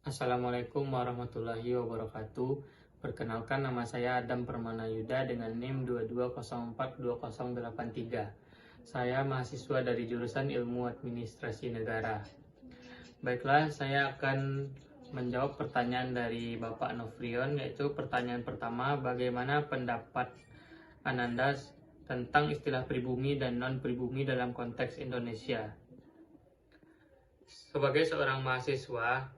Assalamualaikum warahmatullahi wabarakatuh. Perkenalkan, nama saya Adam Permana Yuda dengan NIM 22042083. Saya mahasiswa dari jurusan Ilmu Administrasi Negara. Baiklah, saya akan menjawab pertanyaan dari Bapak Nofrion, yaitu pertanyaan pertama, bagaimana pendapat Ananda tentang istilah pribumi dan non-pribumi dalam konteks Indonesia? Sebagai seorang mahasiswa,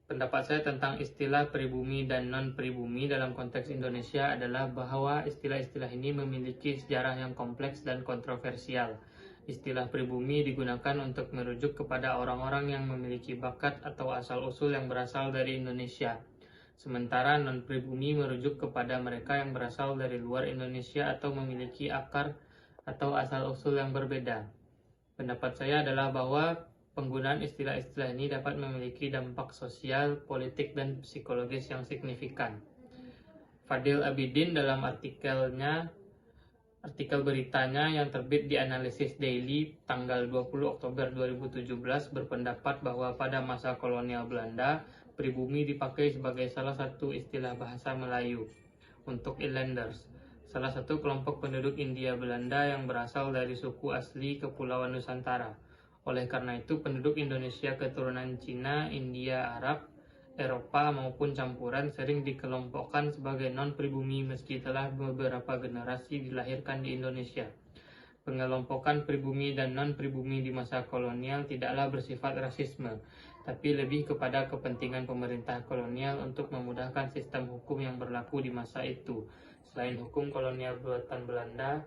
pendapat saya tentang istilah pribumi dan non-pribumi dalam konteks Indonesia adalah bahwa istilah-istilah ini memiliki sejarah yang kompleks dan kontroversial. Istilah pribumi digunakan untuk merujuk kepada orang-orang yang memiliki bakat atau asal-usul yang berasal dari Indonesia. Sementara non-pribumi merujuk kepada mereka yang berasal dari luar Indonesia atau memiliki akar atau asal-usul yang berbeda. Pendapat saya adalah bahwa penggunaan istilah-istilah ini dapat memiliki dampak sosial, politik, dan psikologis yang signifikan. Fadil Abidin dalam artikel beritanya yang terbit di Analisis Daily tanggal 20 Oktober 2017 berpendapat bahwa pada masa kolonial Belanda, pribumi dipakai sebagai salah satu istilah bahasa Melayu untuk inlanders, salah satu kelompok penduduk India Belanda yang berasal dari suku asli Kepulauan Nusantara. Oleh karena itu, penduduk Indonesia keturunan Cina, India, Arab, Eropa maupun campuran sering dikelompokkan sebagai non-pribumi meski telah beberapa generasi dilahirkan di Indonesia. Pengelompokan pribumi dan non-pribumi di masa kolonial tidaklah bersifat rasisme, tapi lebih kepada kepentingan pemerintah kolonial untuk memudahkan sistem hukum yang berlaku di masa itu. Selain hukum kolonial buatan Belanda,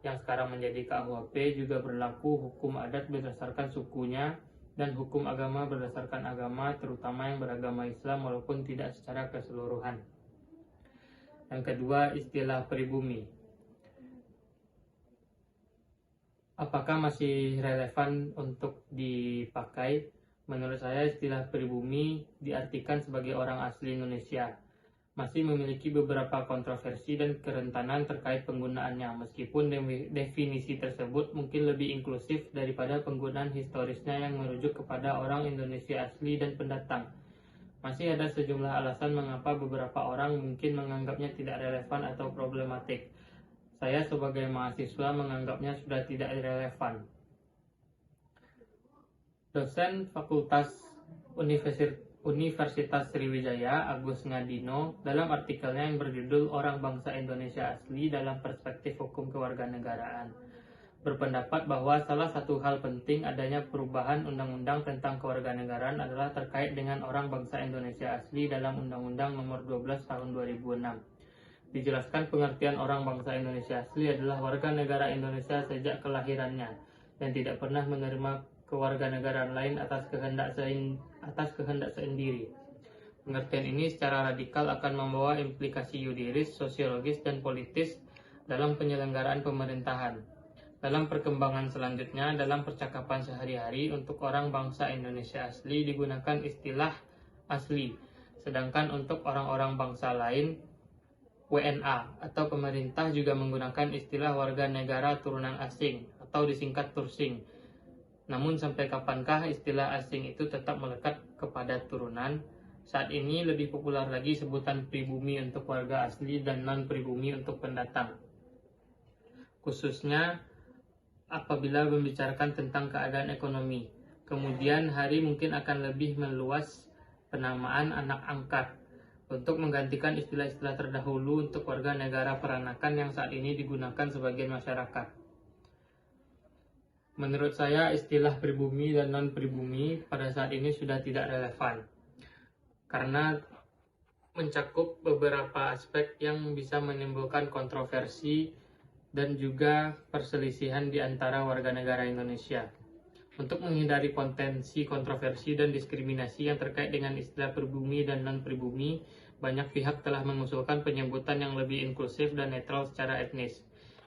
yang sekarang menjadi KUHP, juga berlaku hukum adat berdasarkan sukunya dan hukum agama berdasarkan agama, terutama yang beragama Islam walaupun tidak secara keseluruhan. Yang kedua, istilah pribumi. Apakah masih relevan untuk dipakai? Menurut saya, istilah pribumi diartikan sebagai orang asli Indonesia masih memiliki beberapa kontroversi dan kerentanan terkait penggunaannya, meskipun definisi tersebut mungkin lebih inklusif daripada penggunaan historisnya yang merujuk kepada orang Indonesia asli dan pendatang. Masih ada sejumlah alasan mengapa beberapa orang mungkin menganggapnya tidak relevan atau problematik. Saya sebagai mahasiswa menganggapnya sudah tidak relevan. Dosen Fakultas Universitas Sriwijaya, Agus Ngadino, dalam artikelnya yang berjudul Orang Bangsa Indonesia Asli dalam Perspektif Hukum Kewarganegaraan, berpendapat bahwa salah satu hal penting adanya perubahan undang-undang tentang kewarganegaraan adalah terkait dengan orang bangsa Indonesia asli dalam Undang-Undang Nomor 12 Tahun 2006. Dijelaskan pengertian orang bangsa Indonesia asli adalah warga negara Indonesia sejak kelahirannya dan tidak pernah menerima kewarganegaraan lain atas kehendak sendiri. Pengertian ini secara radikal akan membawa implikasi yuridis, sosiologis, dan politis dalam penyelenggaraan pemerintahan. Dalam perkembangan selanjutnya, dalam percakapan sehari-hari untuk orang bangsa Indonesia asli digunakan istilah asli, sedangkan untuk orang-orang bangsa lain WNA atau pemerintah juga menggunakan istilah warga negara turunan asing atau disingkat tursing. Namun sampai kapankah istilah asing itu tetap melekat kepada turunan? Saat ini lebih populer lagi sebutan pribumi untuk warga asli dan non-pribumi untuk pendatang. Khususnya apabila membicarakan tentang keadaan ekonomi. Kemudian hari mungkin akan lebih meluas penamaan anak angkat untuk menggantikan istilah-istilah terdahulu untuk warga negara peranakan yang saat ini digunakan sebagian masyarakat. Menurut saya, istilah pribumi dan non-pribumi pada saat ini sudah tidak relevan karena mencakup beberapa aspek yang bisa menimbulkan kontroversi dan juga perselisihan di antara warga negara Indonesia. Untuk menghindari potensi kontroversi dan diskriminasi yang terkait dengan istilah pribumi dan non-pribumi, banyak pihak telah mengusulkan penyebutan yang lebih inklusif dan netral secara etnis.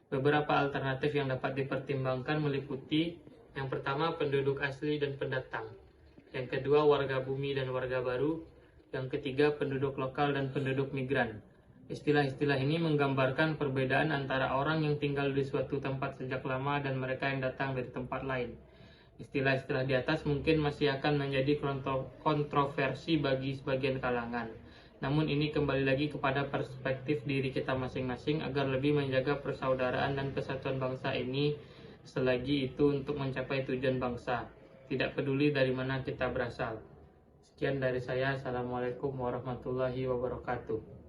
Beberapa alternatif yang dapat dipertimbangkan meliputi: yang pertama, penduduk asli dan pendatang; yang kedua, warga bumi dan warga baru; yang ketiga, penduduk lokal dan penduduk migran. Istilah-istilah ini menggambarkan perbedaan antara orang yang tinggal di suatu tempat sejak lama dan mereka yang datang dari tempat lain. Istilah-istilah di atas mungkin masih akan menjadi kontroversi bagi sebagian kalangan. Namun ini kembali lagi kepada perspektif diri kita masing-masing agar lebih menjaga persaudaraan dan kesatuan bangsa ini selagi itu untuk mencapai tujuan bangsa, tidak peduli dari mana kita berasal. Sekian dari saya. Assalamualaikum warahmatullahi wabarakatuh.